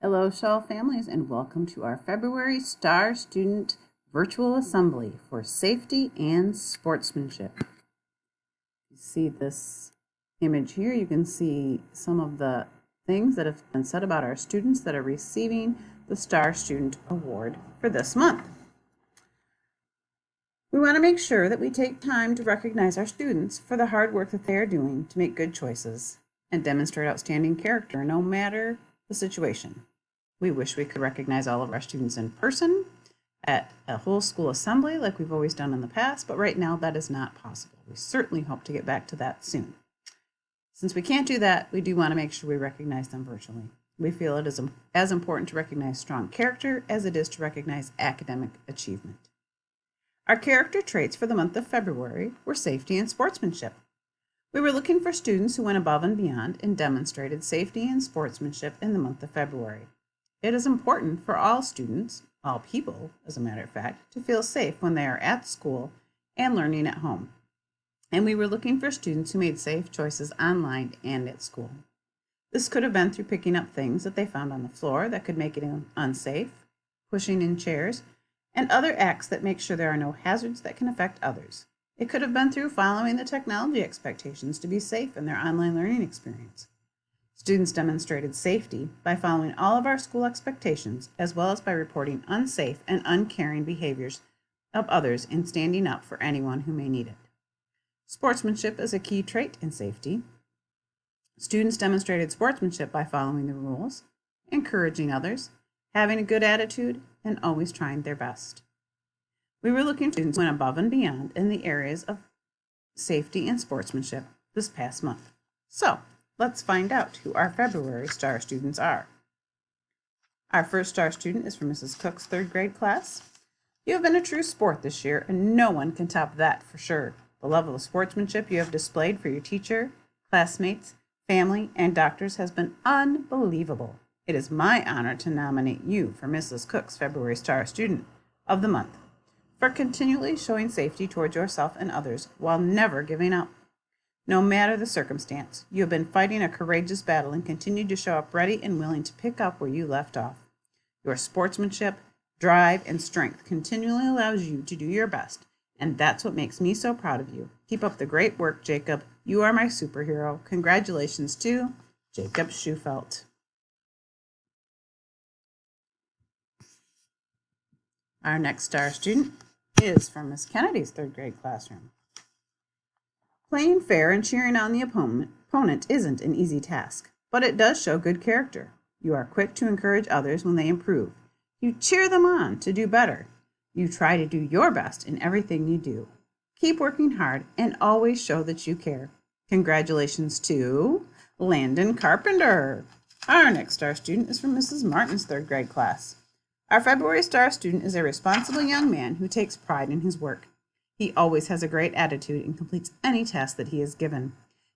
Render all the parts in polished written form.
Hello, Schall families, and welcome to our February Star Student Virtual Assembly for Safety and Sportsmanship. You see this image here, you can see some of the things that have been said about our students that are receiving the Star Student Award for this month. We want to make sure that we take time to recognize our students for the hard work that they are doing to make good choices and demonstrate outstanding character no matter the situation. We wish we could recognize all of our students in person at a whole school assembly like we've always done in the past, but right now that is not possible. We certainly hope to get back to that soon. Since we can't do that, we do want to make sure we recognize them virtually. We feel it is as important to recognize strong character as it is to recognize academic achievement. Our character traits for the month of February were safety and sportsmanship. We were looking for students who went above and beyond and demonstrated safety and sportsmanship in the month of February. It is important for all students, all people, as a matter of fact, to feel safe when they are at school and learning at home. And we were looking for students who made safe choices online and at school. This could have been through picking up things that they found on the floor that could make it unsafe, pushing in chairs, and other acts that make sure there are no hazards that can affect others. It could have been through following the technology expectations to be safe in their online learning experience. Students demonstrated safety by following all of our school expectations, as well as by reporting unsafe and uncaring behaviors of others and standing up for anyone who may need it. Sportsmanship is a key trait in safety. Students demonstrated sportsmanship by following the rules, encouraging others, having a good attitude, and always trying their best. We were looking for students who went above and beyond in the areas of safety and sportsmanship this past month. So, let's find out who our February Star Students are. Our first Star Student is from Mrs. Cook's third grade class. You have been a true sport this year, and no one can top that for sure. The level of sportsmanship you have displayed for your teacher, classmates, family, and doctors has been unbelievable. It is my honor to nominate you for Mrs. Cook's February Star Student of the Month for continually showing safety towards yourself and others while never giving up. No matter the circumstance, you have been fighting a courageous battle and continue to show up ready and willing to pick up where you left off. Your sportsmanship, drive, and strength continually allows you to do your best, and that's what makes me so proud of you. Keep up the great work, Jacob. You are my superhero. Congratulations to Jacob Schufelt. Our next Star Student is from Miss Kennedy's third grade classroom. Playing fair and cheering on the opponent isn't an easy task, but it does show good character. You are quick to encourage others when they improve. You cheer them on to do better. You try to do your best in everything you do. Keep working hard and always show that you care. Congratulations to Landon Carpenter. Our next Star Student is from Mrs. Martin's third grade class. Our February Star Student is a responsible young man who takes pride in his work. He always has a great attitude and completes any task that he is given.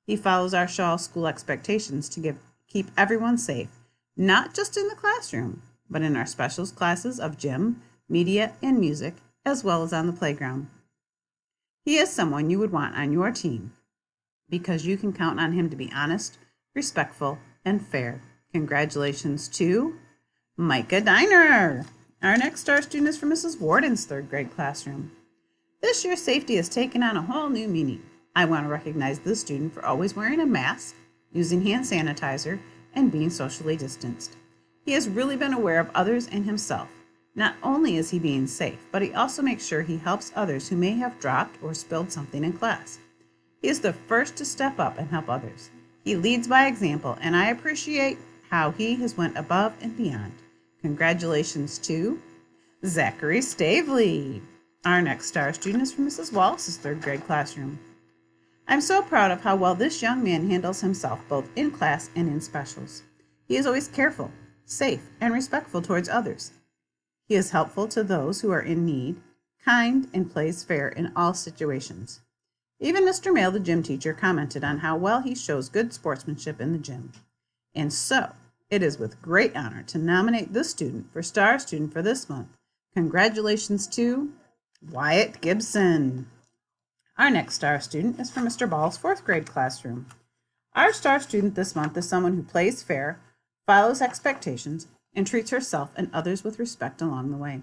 He follows our Schall school expectations to keep everyone safe, not just in the classroom, but in our specials classes of gym, media, and music, as well as on the playground. He is someone you would want on your team because you can count on him to be honest, respectful, and fair. Congratulations to Micah Diner. Our next Star Student is from Mrs. Warden's third grade classroom. This year, safety has taken on a whole new meaning. I want to recognize this student for always wearing a mask, using hand sanitizer, and being socially distanced. He has really been aware of others and himself. Not only is he being safe, but he also makes sure he helps others who may have dropped or spilled something in class. He is the first to step up and help others. He leads by example, and I appreciate how he has went above and beyond. Congratulations to Zachary Stavely. Our next Star Student is from Mrs. Wallace's third grade classroom. I'm so proud of how well this young man handles himself both in class and in specials. He is always careful, safe, and respectful towards others. He is helpful to those who are in need, kind, and plays fair in all situations. Even Mr. Mail, the gym teacher, commented on how well he shows good sportsmanship in the gym. And so, it is with great honor to nominate this student for Star Student for this month. Congratulations to Wyatt Gibson. Our next Star Student is from Mr. Ball's fourth grade classroom. Our Star Student this month is someone who plays fair, follows expectations, and treats herself and others with respect along the way.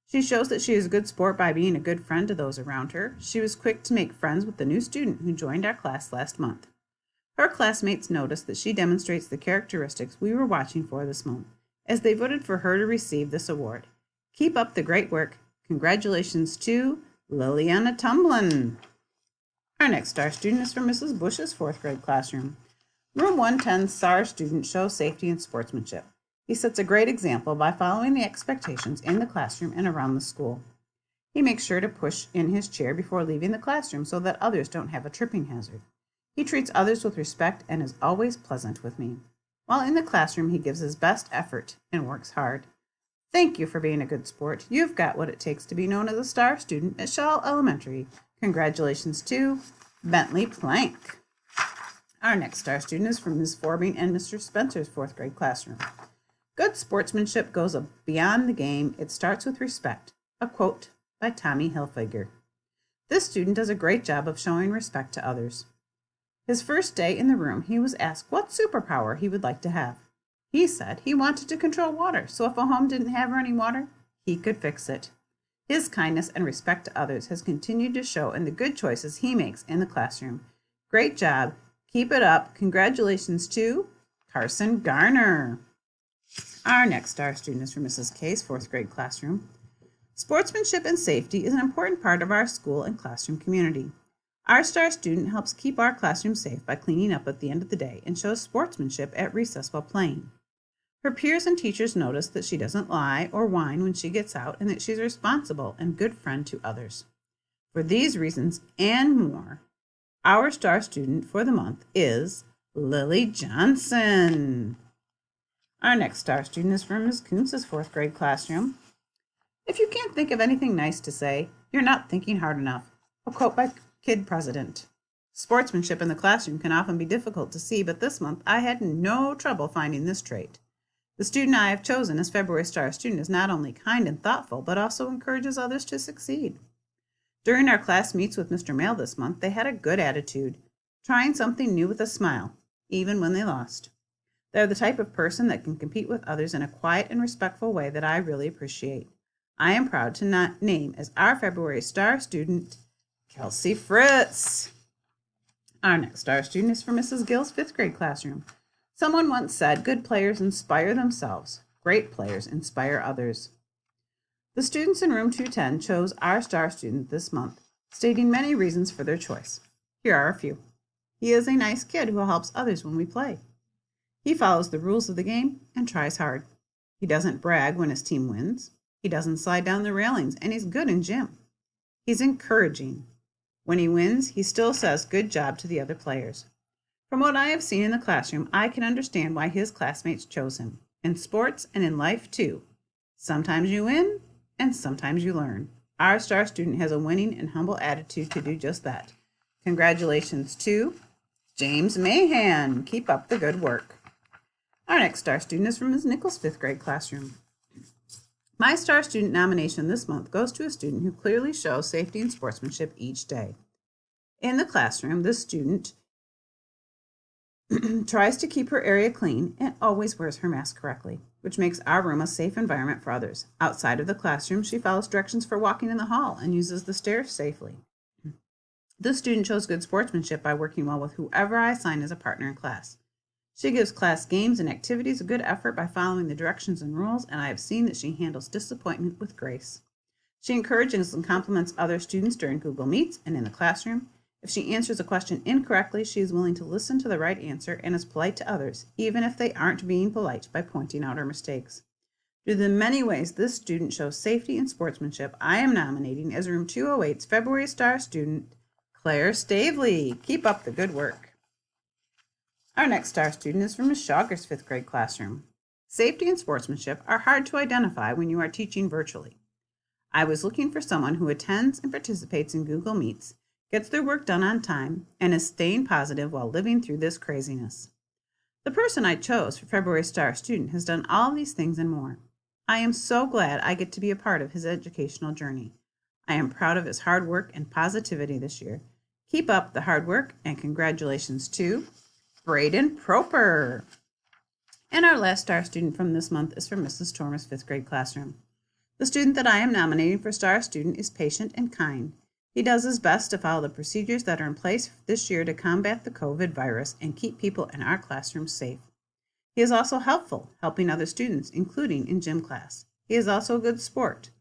She shows that she is a good sport by being a good friend to those around her. She was quick to make friends with the new student who joined our class last month. Her classmates noticed that she demonstrates the characteristics we were watching for this month, as they voted for her to receive this award. Keep up the great work. Congratulations to Liliana Tumblin. Our next star student is from Mrs. Bush's 4th grade classroom. Room 110's star student shows safety and sportsmanship. He sets a great example by following the expectations in the classroom and around the school. He makes sure to push in his chair before leaving the classroom so that others don't have a tripping hazard. He treats others with respect and is always pleasant with me. While in the classroom, he gives his best effort and works hard. Thank you for being a good sport. You've got what it takes to be known as a star student at Schall Elementary. Congratulations to Bentley Plank. Our next star student is from Ms. Forbing and Mr. Spencer's 4th grade classroom. Good sportsmanship goes beyond the game. It starts with respect. A quote by Tommy Hilfiger. This student does a great job of showing respect to others. His first day in the room, he was asked what superpower he would like to have. He said he wanted to control water, so if a home didn't have running water, he could fix it. His kindness and respect to others has continued to show in the good choices he makes in the classroom. Great job. Keep it up. Congratulations to Carson Garner. Our next star student is from Mrs. K's 4th grade classroom. Sportsmanship and safety is an important part of our school and classroom community. Our star student helps keep our classroom safe by cleaning up at the end of the day and shows sportsmanship at recess while playing. Her peers and teachers notice that she doesn't lie or whine when she gets out and that she's a responsible and good friend to others. For these reasons and more, our star student for the month is Lily Johnson. Our next star student is from Ms. Kuntz's 4th grade classroom. If you can't think of anything nice to say, you're not thinking hard enough. A quote by Kid President. Sportsmanship in the classroom can often be difficult to see, but this month I had no trouble finding this trait. The student I have chosen as February Star Student is not only kind and thoughtful, but also encourages others to succeed. During our class meets with Mr. Mail this month, they had a good attitude, trying something new with a smile, even when they lost. They're the type of person that can compete with others in a quiet and respectful way that I really appreciate. I am proud to name as our February Star Student, Kelsey Fritz. Our next star student is from Mrs. Gill's 5th grade classroom. Someone once said, good players inspire themselves. Great players inspire others. The students in room 210 chose our star student this month, stating many reasons for their choice. Here are a few. He is a nice kid who helps others when we play. He follows the rules of the game and tries hard. He doesn't brag when his team wins. He doesn't slide down the railings, and he's good in gym. He's encouraging. When he wins, he still says good job to the other players. From what I have seen in the classroom, I can understand why his classmates chose him. In sports and in life too. Sometimes you win, and sometimes you learn. Our star student has a winning and humble attitude to do just that. Congratulations to James Mahan. Keep up the good work. Our next star student is from Ms. Nichols' 5th grade classroom. My star student nomination this month goes to a student who clearly shows safety and sportsmanship each day. In the classroom, this student tries to keep her area clean and always wears her mask correctly, which makes our room a safe environment for others. Outside of the classroom, she follows directions for walking in the hall and uses the stairs safely. This student shows good sportsmanship by working well with whoever I assign as a partner in class. She gives class games and activities a good effort by following the directions and rules, and I have seen that she handles disappointment with grace. She encourages and compliments other students during Google Meets and in the classroom. If she answers a question incorrectly, she is willing to listen to the right answer and is polite to others, even if they aren't being polite by pointing out her mistakes. Due to the many ways this student shows safety and sportsmanship, I am nominating as Room 208's February Star Student, Claire Stavely. Keep up the good work. Our next star student is from Ms. Schauger's 5th grade classroom. Safety and sportsmanship are hard to identify when you are teaching virtually. I was looking for someone who attends and participates in Google Meets, gets their work done on time, and is staying positive while living through this craziness. The person I chose for February Star Student has done all these things and more. I am so glad I get to be a part of his educational journey. I am proud of his hard work and positivity this year. Keep up the hard work and congratulations to Braden Proper. And our last star student from this month is from Mrs. Tormer's 5th grade classroom. The student that I am nominating for star student is patient and kind. He does his best to follow the procedures that are in place this year to combat the COVID virus and keep people in our classrooms safe. He is also helpful, helping other students, including in gym class. He is also a good sport,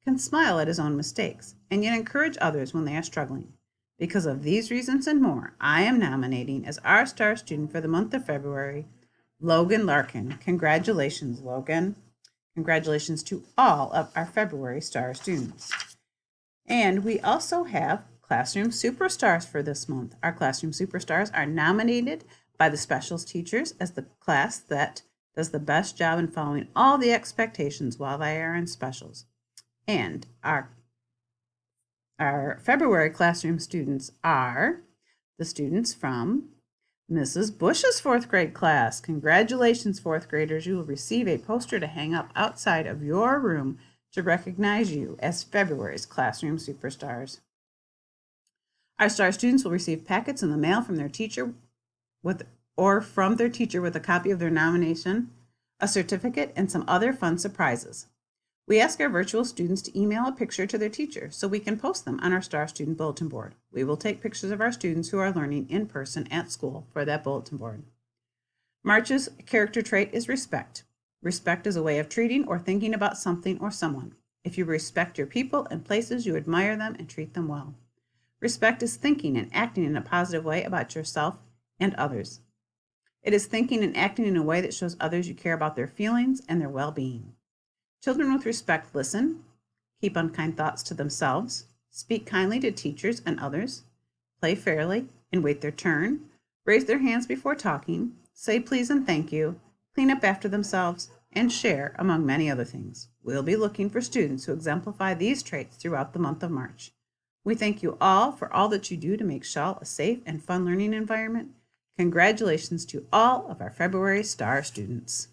can smile at his own mistakes, and yet encourage others when they are struggling. Because of these reasons and more, I am nominating as our star student for the month of February, Logan Larkin. Congratulations, Logan. Congratulations to all of our February star students. And we also have Classroom Superstars for this month. Our Classroom Superstars are nominated by the specials teachers as the class that does the best job in following all the expectations while they are in specials. And our February classroom students are the students from Mrs. Bush's 4th grade class. Congratulations, 4th graders. You will receive a poster to hang up outside of your room to recognize you as February's classroom superstars. Our star students will receive packets in the mail from their teacher with a copy of their nomination, a certificate, and some other fun surprises. We ask our virtual students to email a picture to their teacher so we can post them on our Star Student Bulletin Board. We will take pictures of our students who are learning in person at school for that bulletin board. March's character trait is respect. Respect is a way of treating or thinking about something or someone. If you respect your people and places, you admire them and treat them well. Respect is thinking and acting in a positive way about yourself and others. It is thinking and acting in a way that shows others you care about their feelings and their well-being. Children with respect listen, keep unkind thoughts to themselves, speak kindly to teachers and others, play fairly and wait their turn, raise their hands before talking, say please and thank you, clean up after themselves, and share, among many other things. We'll be looking for students who exemplify these traits throughout the month of March. We thank you all for all that you do to make Schall a safe and fun learning environment. Congratulations to all of our February star students.